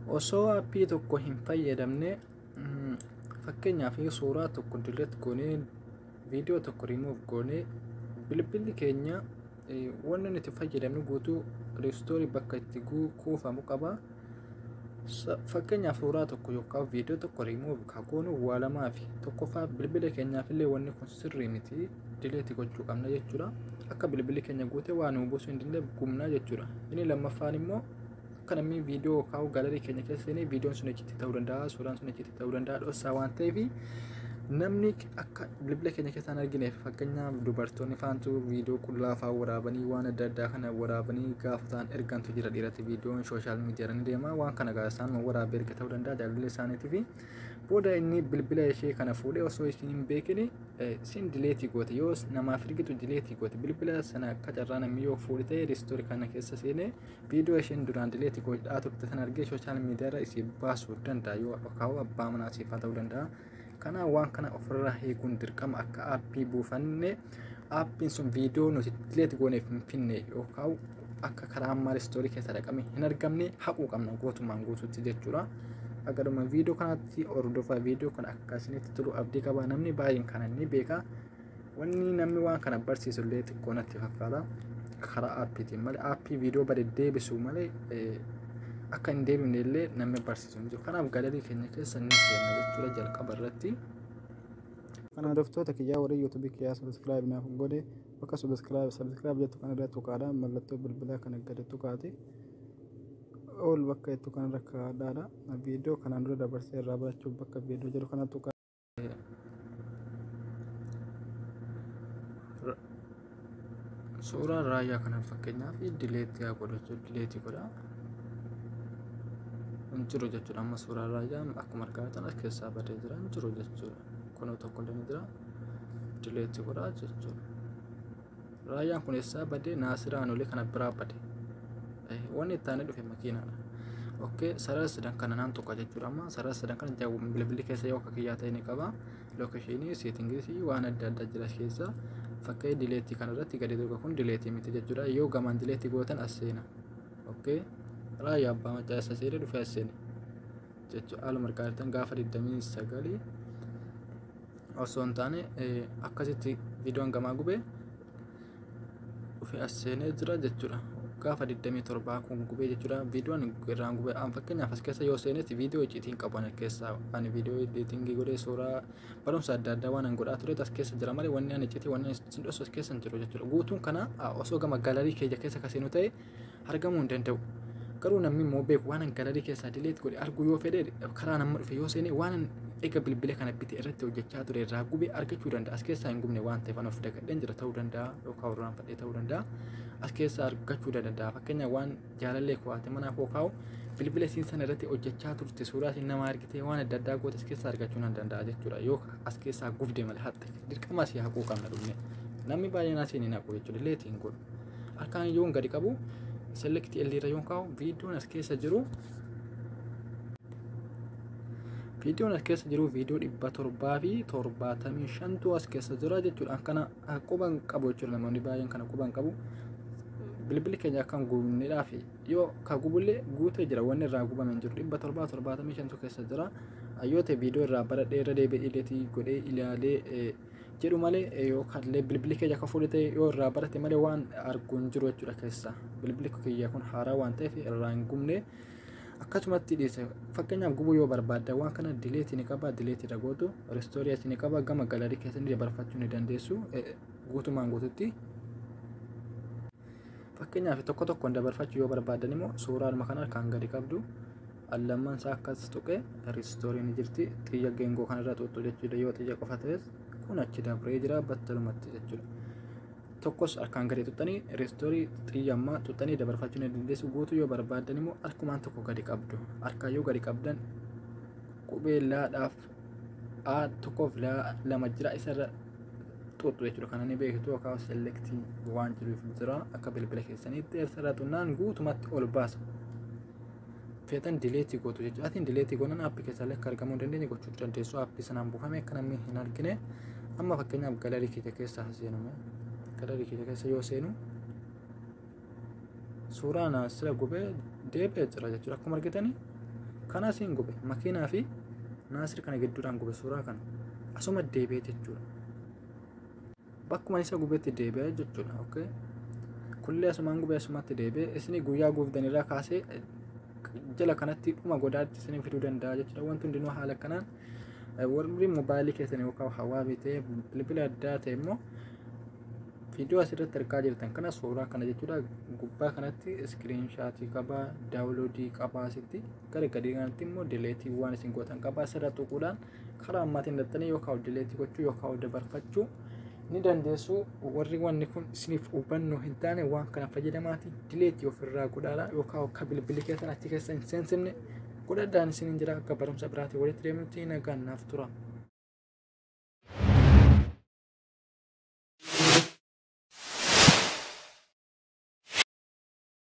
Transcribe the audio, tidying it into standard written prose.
osoo aappii tokko hin fayyadamne fakkeenyaaf suuraa tokko delete goonee viidiyoo tokko remove goonee bilbilli keenya wanni nuti fayyadamnu guutuu restoorii bakka itti kuufamu qaba. Fakkeenyaaf suuraa tokko yookaan viidiyoo tokko remove goonu waa lamaa fi tokkoffaa bilbila keenyaaf illee wanni kun sirrii miti delete gochuu qabna jechuudha. Akka bilbilli keenya guute waan nu buusuu hin dandeenye gumnaa jechuudha. Inni lammaffaan immoo akka namni viidiyoo kaa'u galerii keenya keessa seenee viidiyoon sun achitti ta'uu danda'a, suuraan sun achitti ta'uu danda'a dhoksaa waan ta'eef namni akka bilbila keenya keessaan argineef fakkeenyaaf dubartoonni faantu viidiyoo qullaa fa'aa waraabanii waan adda addaa kana waraabanii gaafa ta'an ergantu jira dhiiratti viidiyoon sooshaal miidiyaa ni deema waan kana gaasaan waraabee erga ta'uu danda'a jaalallee isaaniitiif booda inni bilbila ishee kana fuudhee osoo isin hin beekini isin dileetii goote yoo namaaf ergitu dileetii goote bilbila sana akka carraa namni yoo fuudhee restoorii kana keessa seenee viidiyoo isheen duraan dileetii godhaa turte sana argee sooshaal miidiyaa isii baasuu danda'a yoo kaa'u abbaa manaa siifaa ta'uu danda'a. Kana waan kana ofirraa eeguun dirqama akka aappii buufanne aappiin sun viidiyoo nuti dileet gooneef hin finne yookaan akka karaa ammaa restoorii keessa dhaqame hin argamne haquu qabna gootummaan guutuutti jechuudha. Agaruma viidiyoo kanatti hordofaa viidiyoo kana akka isinitti tolu abdii qaba namni baay'een kana ni beeka. Wanni namni waan kana barsiisu illee xiqqoo natti fakkaata karaa aappiitiin malee aappii viidiyoo bade deebisuu malee akka hin deebifne illee namni barsiisu hin jiru. Kanaaf galerii keenya keessa ni seenna jechuudha jalqaba irratti. Kana hordoftoota kiyyaa warri YouTube kiyyaa subscribe naaf godhe bakka subscribe jettu kana irratti tuqaadha mallattoo bilbilaa kana gadi tuqaati ol bakka jettu kana irra kaa'aadha viidiyoo kanaan dura dabarsee irraa barachuuf bakka viidiyoo jiru kana tuqaa. Suuraa raayyaa kana fakkeenyaaf dileetii haa godhu jechuudha dileetii godha. Jiru jechuudha amma suuraa raayyaa akkuma argaa jirtan as keessaa badee jira jiru jechuudha kunoo tokko illee jira dileetii godhaa jechuudha. Raayyaan kun eessaa badee naasiraan olii kana biraa badee wanni itti aanee dhufe makiinaadha. Okkee sarara sadan kana naan tokko jechuudha amma sarara sadan kana jaawwan bilbilli keessa yoo akka kiyyaa ta'e ni qaba lookeeshinii seetingii waan adda addaa jira keessa fakkee dileetii kana irratti gadi tokko kun dileetii miti jechuudha yoo gamaan dileetii gootan as seena. Okkee raayyaa abbaa macaa isa seeree dhufee as seene jechuudha haaluma argaa jirtan gaafa 29 osoo hin taane akkasitti viidiyoon gamaa gubee dhufee as seenee jira jechuudha. Gaafa 27 kun gubee jechuudha viidiyoon irraan gubee an fakkeenyaaf as keessa yoo seenetti viidiyoo icciitiin qaban keessaa ani viidiyoo editingii godhee suuraa barumsa adda addaa waan an godhaa ture as keessa jira malee wanni ani icciitii wanni isin dhoosu as keessa hin jiru jechuudha. Guutuun kana osoo gama galarii keenya keessa kaseenu ta'e argamuu hin danda'u. Garuu namni immoo beeku waan galarii keessaa dileet godhe arguu yoo fedhe karaa nama dhufe yoo seene waan eega bilbila kana bitee irratti hojjechaa ture irraa gubee argachuu danda'a. As keessaa hin gubne waan ta'eef of dagadheen jira ta'uu danda'a yookaan warraan fadhee ta'uu danda'a. As keessaa argachuu danda'a. Fakkeenyaaf waan jaalallee kuwaate mana koo kaa'u bilbila siin sana irratti hojjechaa turte suuraa siin nama argitee waan adda addaa goote as keessaa argachuu nan danda'a jechuudha. Yoo as keessaa gubde malee hatte dirqama si haquu qabna dhumne. Namni baay'een asiin hin haqu jechuudha leetiin godhu. Harkaan yoo gadi qabu select elira yoon kaa'u viidiyoon as keessa jiru viidiyoo 775 as keessa jira jechuudha. Kana quban qabu jechuudha namoonni baay'een kana quban qabu. Bilbilli keenya akkan gubneedhaaf yoo ka gubullee guutee jira wanni irraa gubame hin jiru 775 keessa jira. Yoo ta'e viidiyoo irraa baradhee irra deebi'ee editii godhee ilaalee jedhu malee yookaan bilbilli keenya akka fuudhee ta'e yoo irraa barate malee waan arguu hin jiru jechuudha keessa. Bilbilli keenya kun haaraa waan ta'eef irraa hin gubne akkasumatti dhiise. Fakkeenyaaf gubuu yoo barbaadda waan kana dileetii ni qaba dileetii irra gootu restoorii ni qaba gama galarii keessatti dabarfachuu ni dandeessu guutumaan guututti. Fakkeenyaaf tokko tokkoon dabarfachuu yoo barbaaddan immoo suuraadhuma kana kan gadi qabdu allamman isaa akkas tuqee restoorii ni jirti xiyya geengoo kanarra xuxxu jechuudha. Yoo xiyya qofa ta'es kun achi dabree jira battalumatti jechuudha. Tokkos harkaan gadi xuxxanii restoorii xiyya ammaa xuxxanii dabarfachuu ni dandeessu. Guutuu yoo barbaaddan immoo harkumaan tokko gadi qabdu harkaan yoo gadi qabdan qubee laadhaaf tokkoof lama jira isarra xuxxu jechuudha. Kana ni beektu yookaan selektii waan jiruuf jira akka bilbila keessaniitti isarra xunnaan guutumatti ol baasa. Feetan dileetii gootu jechuudha. Atiin dileetii goonan aappii keessallee akka argamuu dandeenye gochuu dandeessu. Aappii sanaan buufame akka namni hin argine amma fakkeenyaaf galarii keenya keessaa seenume. Galarii keenya keessa yoo seenu suuraan asirra gubee deebi'ee jira jechuudha. Akkuma argitanii kana siin gube makiinaa fi Naasir kana gidduudhaan gube suuraa kana asuma deebi'ee jechuudha. Bakkuma isa gubetti deebi'ee jechuudha. Okay, kullee asumaan gubee asumatti deebi'ee isin guyyaa guufdanirraa kaasee jala kanatti dhuma godaatti isin fiduu danda'a jechuudha. Wanti hundinuu haala kanaan warri moobaayilii keessanii yookaan hawaa bitee bilbila addaa ta'e immoo viidiyoo asirratti argaa jirtan kana suuraa kana jechuudha. Gubbaa kanatti iskiriinshaatii qabaa, daawuloodii qabaa asitti gara gadii kanatti immoo dileetii waan isin gootan qabaa asirra tuquudhaan karaa ammaatiin dattanii yookaan dileetii gochuu yookaan dabarfachuu ni dandeessu. Warri wanni kun isiniif hubannoo hin taane waan kana fayyadamaati dileetii ofirraa godhaadha yookaan akka bilbilli keessan achi keessa hin seensifne godhadhaan isiniin jira. Akka barumsa biraatii walitti deemnutti nagaan naaf tura.